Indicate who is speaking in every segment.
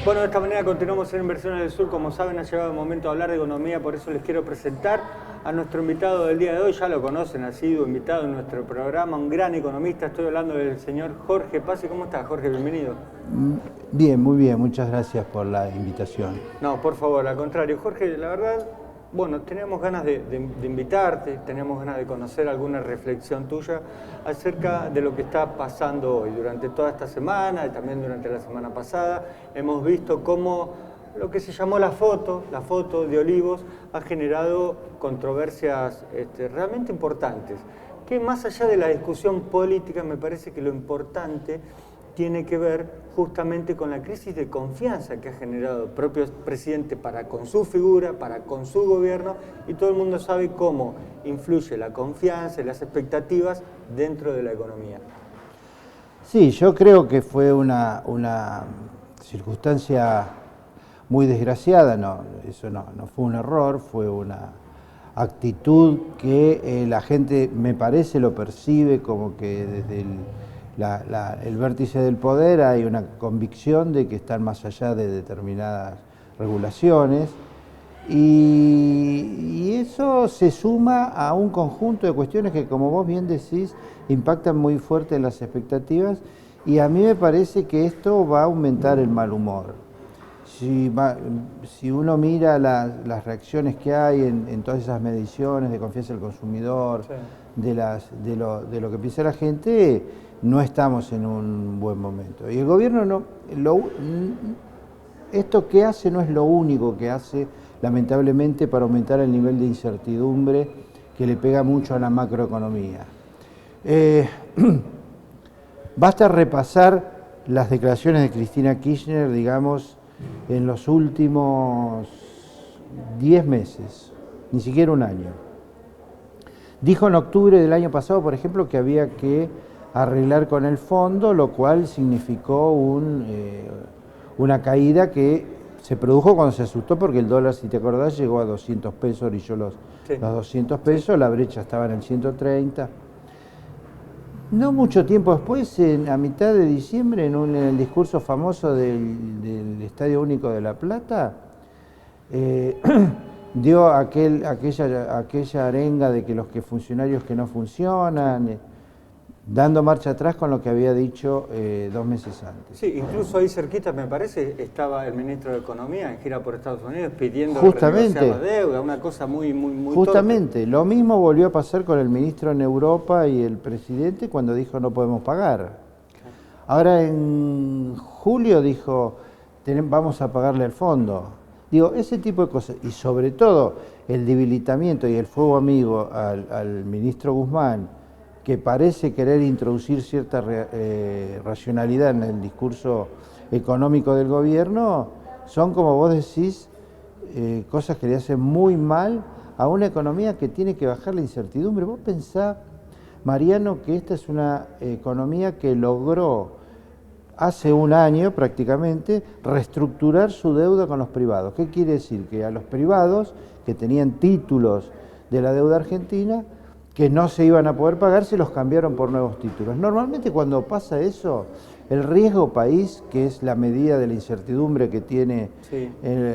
Speaker 1: Bueno, de esta manera continuamos en Inversiones del Sur. Como saben, ha llegado el momento de hablar de economía, por eso les quiero presentar a nuestro invitado del día de hoy. Ya lo conocen, ha sido invitado en nuestro programa, un gran economista. Estoy hablando del señor Jorge Pazzi. ¿Cómo estás, Jorge? Bienvenido.
Speaker 2: Bien, muy bien, muchas gracias por la invitación.
Speaker 1: No, por favor, al contrario. Jorge, la verdad, bueno, teníamos ganas de invitarte, teníamos ganas de conocer alguna reflexión tuya acerca de lo que está pasando hoy. Durante toda esta semana y también durante la semana pasada, hemos visto cómo lo que se llamó la foto de Olivos, ha generado controversias realmente importantes, que más allá de la discusión política, me parece que lo importante tiene que ver justamente con la crisis de confianza que ha generado el propio presidente para con su figura, para con su gobierno, y todo el mundo sabe cómo influye la confianza y las expectativas dentro de la economía.
Speaker 2: Sí, yo creo que fue una circunstancia muy desgraciada, eso no fue un error, fue una actitud que la gente, me parece, lo percibe como que desde el vértice del poder hay una convicción de que están más allá de determinadas regulaciones y eso se suma a un conjunto de cuestiones que, como vos bien decís, impactan muy fuerte en las expectativas y a mí me parece que esto va a aumentar el mal humor. Si uno mira las reacciones que hay en todas esas mediciones de confianza del consumidor, sí, de lo que piensa la gente, no estamos en un buen momento. Y el gobierno esto que hace no es lo único que hace, lamentablemente, para aumentar el nivel de incertidumbre que le pega mucho a la macroeconomía. Basta repasar las declaraciones de Cristina Kirchner, digamos, en los últimos 10 meses, ni siquiera un año. Dijo en octubre del año pasado, por ejemplo, que había que arreglar con el fondo, lo cual significó una caída que se produjo cuando se asustó porque el dólar, si te acordás, llegó a 200 pesos, orilló los 200 pesos, la brecha estaba en el 130. No mucho tiempo después, a mitad de diciembre, en el discurso famoso del Estadio Único de La Plata, dio aquella arenga de que los funcionarios que no funcionan, dando marcha atrás con lo que había dicho 2 meses antes.
Speaker 1: Sí, incluso ahí cerquita, me parece, estaba el ministro de Economía en gira por Estados Unidos pidiendo renegociar la deuda, una cosa muy
Speaker 2: Justamente,
Speaker 1: torpe.
Speaker 2: Lo mismo volvió a pasar con el ministro en Europa y el presidente cuando dijo no podemos pagar. Ahora en julio dijo vamos a pagarle al fondo. Digo, ese tipo de cosas, y sobre todo el debilitamiento y el fuego amigo al ministro Guzmán, que parece querer introducir cierta racionalidad en el discurso económico del gobierno, son, como vos decís, cosas que le hacen muy mal a una economía que tiene que bajar la incertidumbre. Vos pensá, Mariano, que esta es una economía que logró hace un año prácticamente reestructurar su deuda con los privados. ¿Qué quiere decir? Que a los privados que tenían títulos de la deuda argentina, que no se iban a poder pagar, se los cambiaron por nuevos títulos. Normalmente cuando pasa eso, el riesgo país, que es la medida de la incertidumbre que tienen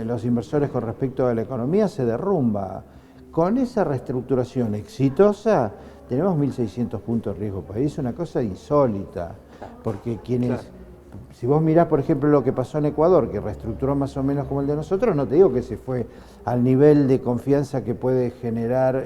Speaker 2: los inversores con respecto a la economía, se derrumba. Con esa reestructuración exitosa, tenemos 1.600 puntos de riesgo país, una cosa insólita, porque si vos mirás, por ejemplo, lo que pasó en Ecuador, que reestructuró más o menos como el de nosotros, no te digo que se fue al nivel de confianza que puede generar,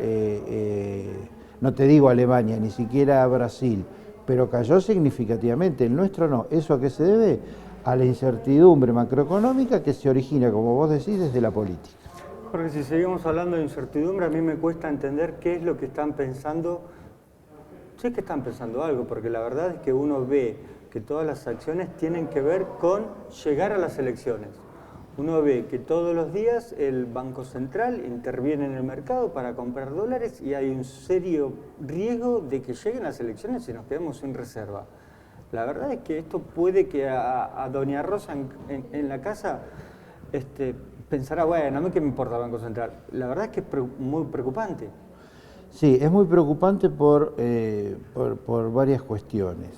Speaker 2: no te digo Alemania, ni siquiera Brasil, pero cayó significativamente. El nuestro no. ¿Eso a qué se debe? A la incertidumbre macroeconómica que se origina, como vos decís, desde la política.
Speaker 1: Jorge, si seguimos hablando de incertidumbre, a mí me cuesta entender qué es lo que están pensando. Sé que están pensando algo, porque la verdad es que uno ve que todas las acciones tienen que ver con llegar a las elecciones. Uno ve que todos los días el Banco Central interviene en el mercado para comprar dólares y hay un serio riesgo de que lleguen las elecciones y nos quedemos sin reserva. La verdad es que esto puede que a doña Rosa en la casa pensará, bueno, a mí qué me importa el Banco Central. La verdad es que es muy preocupante.
Speaker 2: Sí, es muy preocupante por varias cuestiones.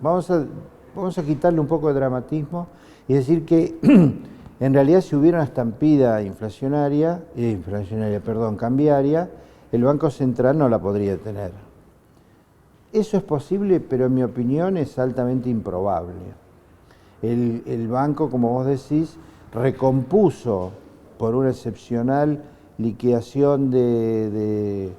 Speaker 2: Vamos a quitarle un poco de dramatismo Es decir que en realidad si hubiera una estampida cambiaria, el Banco Central no la podría tener. Eso es posible, pero en mi opinión es altamente improbable. El banco, como vos decís, recompuso por una excepcional liquidación de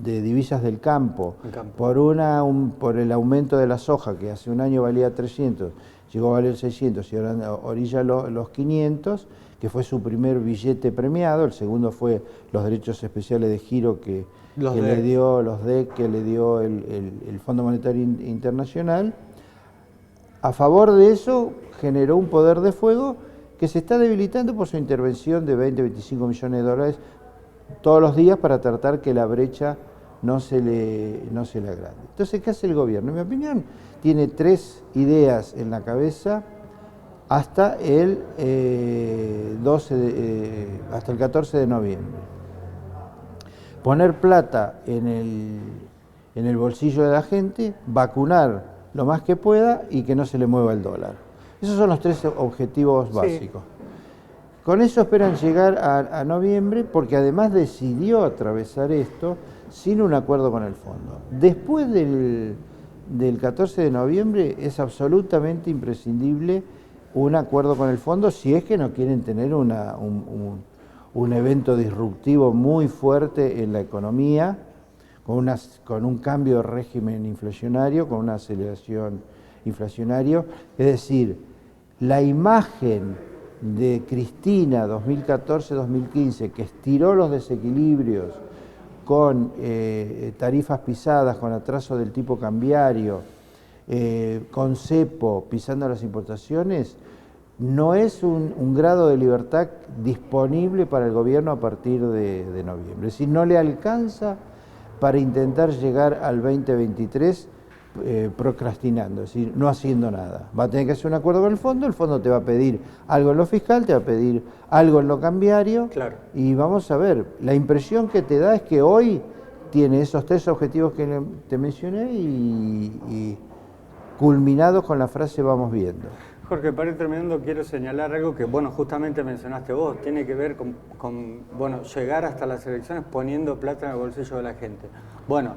Speaker 2: divisas del campo, por el aumento de la soja, que hace un año valía 300, llegó a valer 600 y ahora orilla los 500, que fue su primer billete premiado. El segundo fue los derechos especiales de giro que le dio los DEC, que le dio el Fondo Monetario Internacional. A favor de eso generó un poder de fuego que se está debilitando por su intervención de 20-25 millones de dólares todos los días para tratar que la brecha no se le agrande. Entonces, ¿qué hace el gobierno? En mi opinión, tiene 3 ideas en la cabeza hasta el 14 de noviembre. Poner plata en el bolsillo de la gente, vacunar lo más que pueda y que no se le mueva el dólar. Esos son los 3 objetivos básicos. Con eso esperan llegar a noviembre, porque además decidió atravesar esto sin un acuerdo con el fondo. Después del 14 de noviembre es absolutamente imprescindible un acuerdo con el fondo si es que no quieren tener un evento disruptivo muy fuerte en la economía, con un cambio de régimen inflacionario, con una aceleración inflacionaria. Es decir, la imagen de Cristina 2014-2015, que estiró los desequilibrios con tarifas pisadas, con atraso del tipo cambiario, con cepo pisando las importaciones, no es un grado de libertad disponible para el gobierno a partir de noviembre. Es decir, no le alcanza para intentar llegar al 2023 procrastinando, es decir, no haciendo nada. Va a tener que hacer un acuerdo con el fondo te va a pedir algo en lo fiscal, te va a pedir algo en lo cambiario,
Speaker 1: claro.
Speaker 2: Y vamos a ver, la impresión que te da es que hoy tiene esos 3 objetivos que te mencioné y culminados con la frase vamos viendo.
Speaker 1: Jorge, para ir terminando, quiero señalar algo que, bueno, justamente mencionaste vos, tiene que ver con llegar hasta las elecciones poniendo plata en el bolsillo de la gente. Bueno,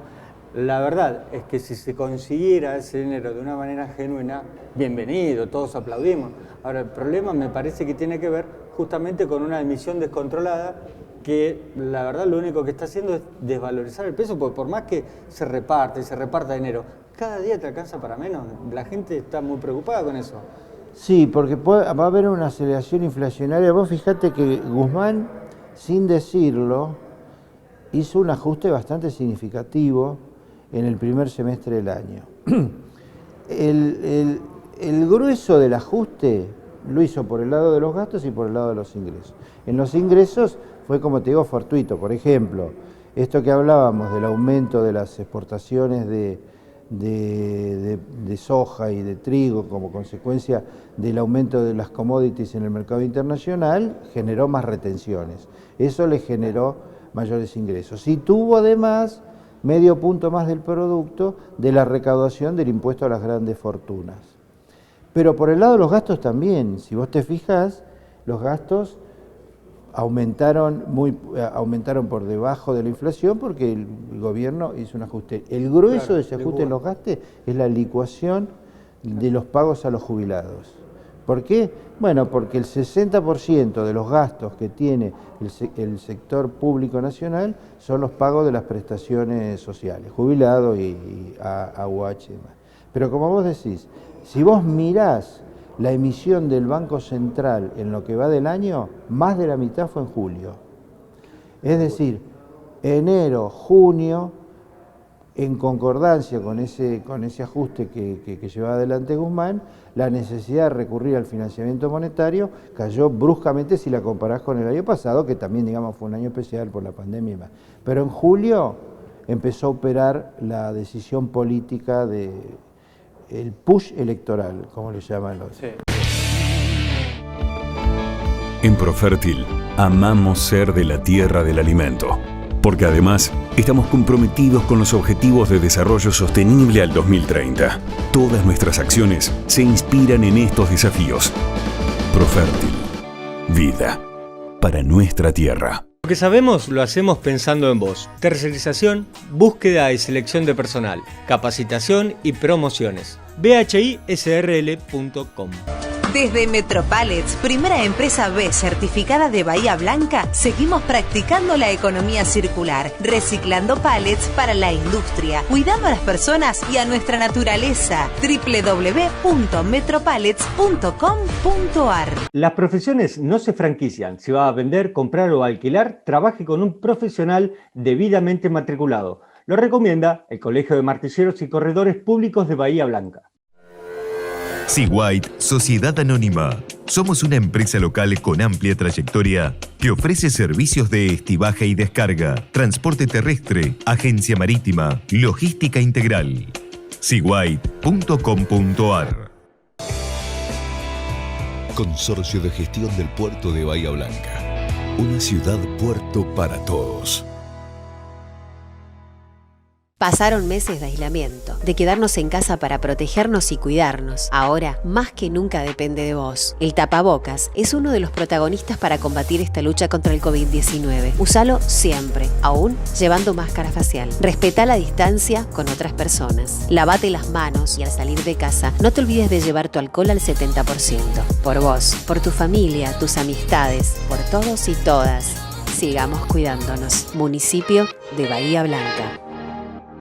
Speaker 1: la verdad es que si se consiguiera ese dinero de una manera genuina, bienvenido, todos aplaudimos. Ahora, el problema me parece que tiene que ver justamente con una emisión descontrolada que la verdad lo único que está haciendo es desvalorizar el peso, porque por más que se reparta dinero, cada día te alcanza para menos. La gente está muy preocupada con eso.
Speaker 2: Sí, porque va a haber una aceleración inflacionaria. Vos fijate que Guzmán, sin decirlo, hizo un ajuste bastante significativo en el primer semestre del año. El grueso del ajuste lo hizo por el lado de los gastos y por el lado de los ingresos. En los ingresos fue, como te digo, fortuito. Por ejemplo, esto que hablábamos del aumento de las exportaciones de soja y de trigo como consecuencia del aumento de las commodities en el mercado internacional, generó más retenciones. Eso le generó mayores ingresos. Y tuvo además medio punto más del producto de la recaudación del impuesto a las grandes fortunas. Pero por el lado de los gastos también, si vos te fijás, los gastos aumentaron por debajo de la inflación porque el gobierno hizo un ajuste. El grueso de ese ajuste en los gastos es la licuación de los pagos a los jubilados. ¿Por qué? Bueno, porque el 60% de los gastos que tiene el sector público nacional son los pagos de las prestaciones sociales, jubilados y AUH y demás. Pero como vos decís, si vos mirás la emisión del Banco Central en lo que va del año, más de la mitad fue en julio. Es decir, enero, junio, en concordancia con ese ajuste que llevaba adelante Guzmán, la necesidad de recurrir al financiamiento monetario cayó bruscamente si la comparás con el año pasado, que también, digamos, fue un año especial por la pandemia y más. Pero en julio empezó a operar la decisión política el push electoral, como le llaman los.
Speaker 1: Sí.
Speaker 3: En Profértil, amamos ser de la tierra del alimento. Porque además, estamos comprometidos con los Objetivos de Desarrollo Sostenible al 2030. Todas nuestras acciones se inspiran en estos desafíos. Profértil. Vida para nuestra tierra.
Speaker 1: Lo que sabemos lo hacemos pensando en vos. Tercerización, búsqueda y selección de personal, capacitación y promociones. bhisrl.com.
Speaker 4: Desde Metropallets, primera empresa B certificada de Bahía Blanca, seguimos practicando la economía circular, reciclando pallets para la industria, cuidando a las personas y a nuestra naturaleza. www.metropallets.com.ar.
Speaker 1: Las profesiones no se franquician. Si va a vender, comprar o alquilar, trabaje con un profesional debidamente matriculado. Lo recomienda el Colegio de Martilleros y Corredores Públicos de Bahía Blanca.
Speaker 5: Sea White, Sociedad Anónima. Somos una empresa local con amplia trayectoria que ofrece servicios de estibaje y descarga, transporte terrestre, agencia marítima, logística integral. seawhite.com.ar.
Speaker 6: Consorcio de Gestión del Puerto de Bahía Blanca. Una ciudad puerto para todos.
Speaker 7: Pasaron meses de aislamiento, de quedarnos en casa para protegernos y cuidarnos. Ahora, más que nunca depende de vos. El tapabocas es uno de los protagonistas para combatir esta lucha contra el COVID-19. Úsalo siempre, aún llevando máscara facial. Respetá la distancia con otras personas. Lavate las manos y al salir de casa, no te olvides de llevar tu alcohol al 70%. Por vos, por tu familia, tus amistades, por todos y todas. Sigamos cuidándonos. Municipio de Bahía Blanca.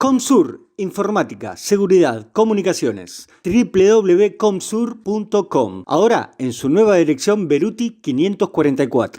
Speaker 1: Comsur, informática, seguridad, comunicaciones. www.comsur.com. Ahora en su nueva dirección Beruti 544.